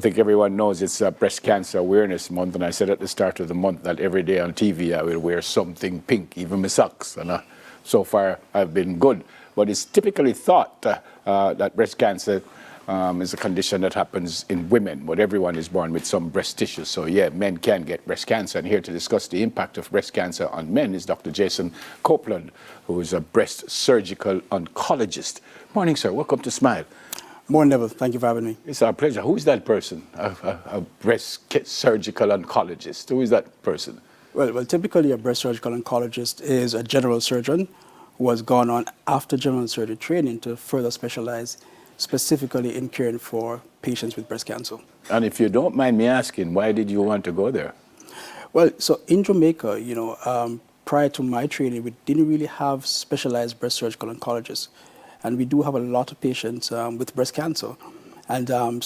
I think everyone knows it's Breast Cancer Awareness Month, and I said at the start of the month that every day on TV I will wear something pink, even my socks, and so far I've been good. But it's typically thought that breast cancer is a condition that happens in women, but everyone is born with some breast tissue. So yeah, men can get breast cancer. And here to discuss the impact of breast cancer on men is Dr. Jason Copeland, who is a breast surgical oncologist. Morning, sir. Welcome to Smile. Morning, Neville. Thank you for having me. It's our pleasure. Who is that person? A breast surgical oncologist. Who is that person? Well, typically a breast surgical oncologist is a general surgeon who has gone on after general surgery training to further specialize specifically in caring for patients with breast cancer. And if you don't mind me asking, why did you want to go there? Well, so in Jamaica, prior to my training, we didn't really have specialized breast surgical oncologists. And we do have a lot of patients with breast cancer. And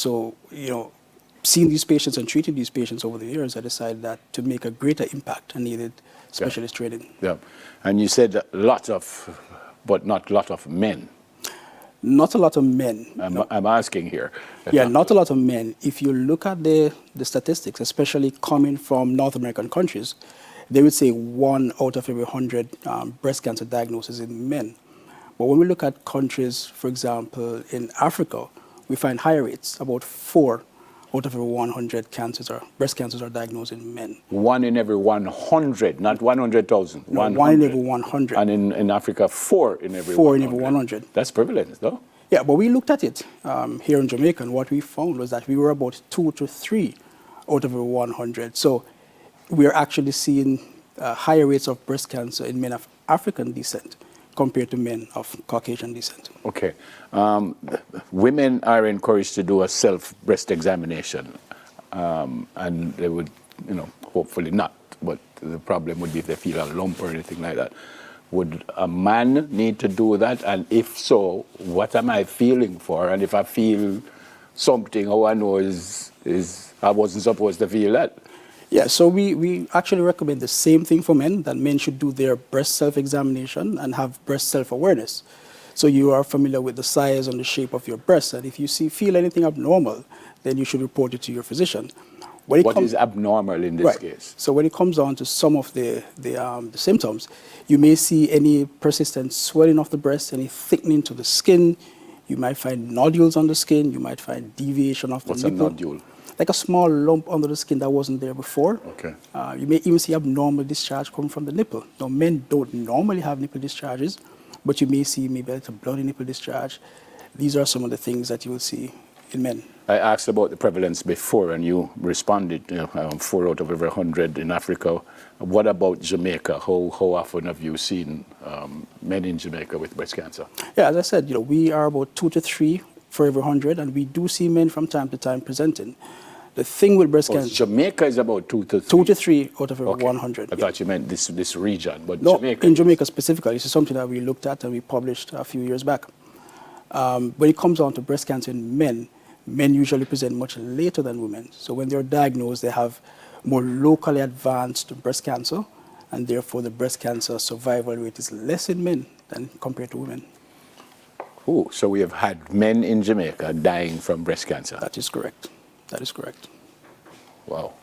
seeing these patients and treating these patients over the years, I decided that to make a greater impact, I needed specialist training. Yeah. And you said lot of, but not a lot of men. Not a lot of men. I'm asking here. Yeah, not a lot of men. If you look at the statistics, especially coming from North American countries, they would say 1 out of every 100 breast cancer diagnoses in men. But when we look at countries, for example, in Africa, we find higher rates. About 4 out of every 100 breast cancers are diagnosed in men. 1 in every 100, not 100,000. No, 1 in every 100. And in Africa, 4 in every 100. 4 in every 100. That's prevalent, though. Yeah, but we looked at it here in Jamaica, and what we found was that we were about 2 to 3 out of every 100. So we are actually seeing higher rates of breast cancer in men of African descent compared to men of Caucasian descent. Okay. Women are encouraged to do a self-breast examination, and they would, hopefully not, but the problem would be if they feel a lump or anything like that. Would a man need to do that? And if so, what am I feeling for? And if I feel something, how I know is I wasn't supposed to feel that? Yeah, so we actually recommend the same thing for men, that men should do their breast self-examination and have breast self-awareness. So you are familiar with the size and the shape of your breast, and if you feel anything abnormal, then you should report it to your physician. What is abnormal in this case? So when it comes down to some of the symptoms, you may see any persistent swelling of the breast, any thickening to the skin. You might find nodules on the skin. You might find deviation of the nipple. What's a nodule? Like a small lump under the skin that wasn't there before. Okay. You may even see abnormal discharge coming from the nipple. Now, men don't normally have nipple discharges, but you may see maybe a little bloody nipple discharge. These are some of the things that you will see in men. I asked about the prevalence before, and you responded, 4 out of every 100 in Africa. What about Jamaica? How often have you seen men in Jamaica with breast cancer? Yeah, as I said, we are about 2 to 3 for every 100, and we do see men from time to time presenting. The thing with breast cancer... Jamaica is about 2 to 3? 2 to 3 out of every 100. I thought you meant this region, but no, Jamaica... in Jamaica specifically. This is something that we looked at and we published a few years back. When it comes down to breast cancer in men usually present much later than women. So when they're diagnosed, they have more locally advanced breast cancer, and therefore the breast cancer survival rate is less in men than compared to women. Oh, so we have had men in Jamaica dying from breast cancer. That is correct. That is correct. Wow.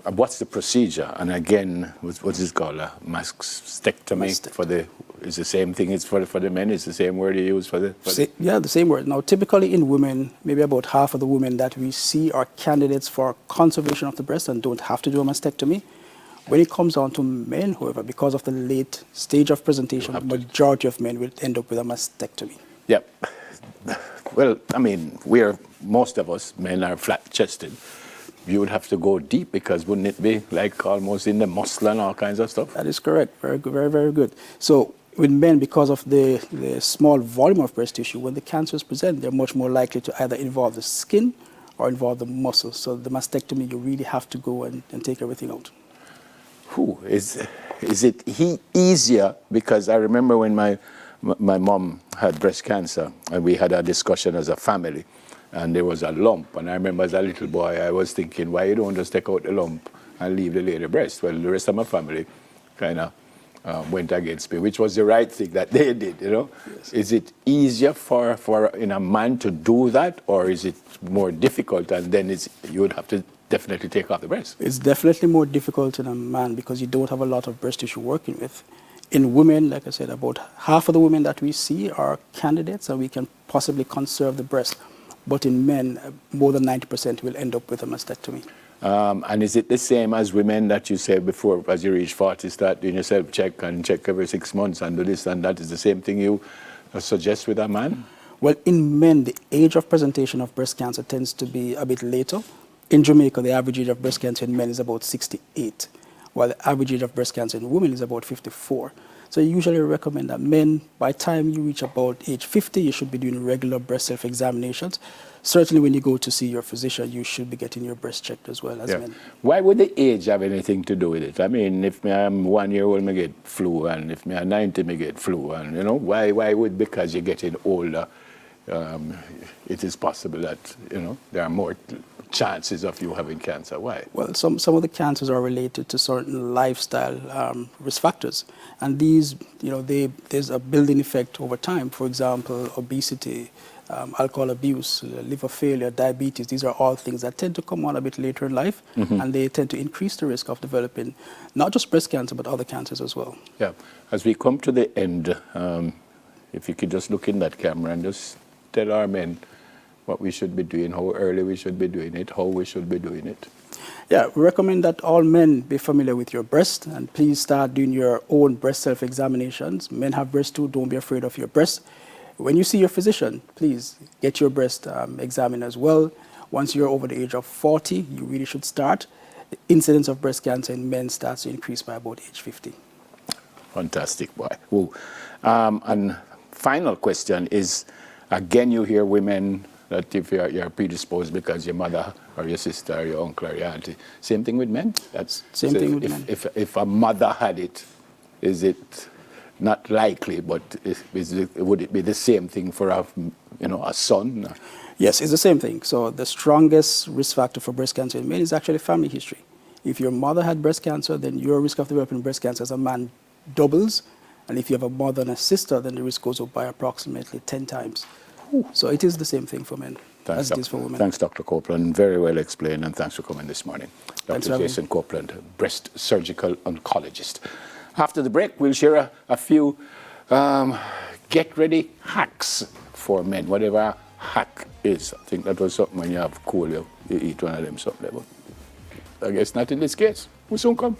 And what's the procedure? And again, what's this called? A mastectomy for the... Is the same thing it's for the men? Is the same word you use for the... Yeah, the same word. Now, typically in women, maybe about half of the women that we see are candidates for conservation of the breast and don't have to do a mastectomy. When it comes down to men, however, because of the late stage of presentation, the majority of men will end up with a mastectomy. Yep. Well, I mean, most of us men are flat-chested. You would have to go deep, because wouldn't it be like almost in the muscle and all kinds of stuff? That is correct. Very good. Very, very good. So with men, because of the small volume of breast tissue, when the cancers present, they're much more likely to either involve the skin or involve the muscles. So the mastectomy, you really have to go and take everything out. Is it easier? Because I remember when my mom had breast cancer, and we had a discussion as a family, and there was a lump. And I remember as a little boy, I was thinking, why you don't just take out the lump and leave the lady breast? Well, the rest of my family kind of went against me, which was the right thing that they did, you know. Yes. Is it easier for in a man to do that, or is it more difficult, and then you would have to definitely take off the breast? It's definitely more difficult in a man because you don't have a lot of breast tissue working with. In women, like I said, about half of the women that we see are candidates, and we can possibly conserve the breast. But in men, more than 90% will end up with a mastectomy. And is it the same as women that you said before, as you reach 40, start doing your self-check and check every 6 months and do this and that? Is the same thing you suggest with a man? Well, in men, the age of presentation of breast cancer tends to be a bit later. In Jamaica, the average age of breast cancer in men is about 68, while the average age of breast cancer in women is about 54. So you usually recommend that men, by the time you reach about age 50, you should be doing regular breast self-examinations. Certainly when you go to see your physician, you should be getting your breast checked as well as men. Why would the age have anything to do with it? I mean, if I'm 1 year old, I get flu, and if I'm 90, I get flu. And, you know, why would, because you're getting older, it is possible that, you know, there are more chances of you having cancer? Why? Well, some of the cancers are related to certain lifestyle risk factors. And these, you know, there's a building effect over time. For example, obesity, alcohol abuse, liver failure, diabetes. These are all things that tend to come on a bit later in life, and they tend to increase the risk of developing not just breast cancer, but other cancers as well. Yeah. As we come to the end, if you could just look in that camera and just tell our men what we should be doing, how early we should be doing it, how we should be doing it. Yeah, we recommend that all men be familiar with your breast, and please start doing your own breast self-examinations. Men have breasts too, don't be afraid of your breast. When you see your physician, please get your breast examined as well. Once you're over the age of 40, you really should start. The incidence of breast cancer in men starts to increase by about age 50. Fantastic, boy. Whoa. And final question is, again, you hear women that if you're predisposed because your mother or your sister or your uncle or your auntie. Same thing with men? That's same thing with men. If a mother had it, is it not likely, but would it be the same thing for a son? Yes, it's the same thing. So the strongest risk factor for breast cancer in men is actually family history. If your mother had breast cancer, then your risk of developing breast cancer as a man doubles. And if you have a mother and a sister, then the risk goes up by approximately 10 times. So it is the same thing for men as it is for women. Thanks, Dr. Copeland. Very well explained, and thanks for coming this morning. Thanks Dr. Jason Copeland, breast surgical oncologist. After the break, we'll share a few get-ready hacks for men, whatever a hack is. I think that was something when you have cool, you eat one of them something. But I guess not in this case. We'll soon come.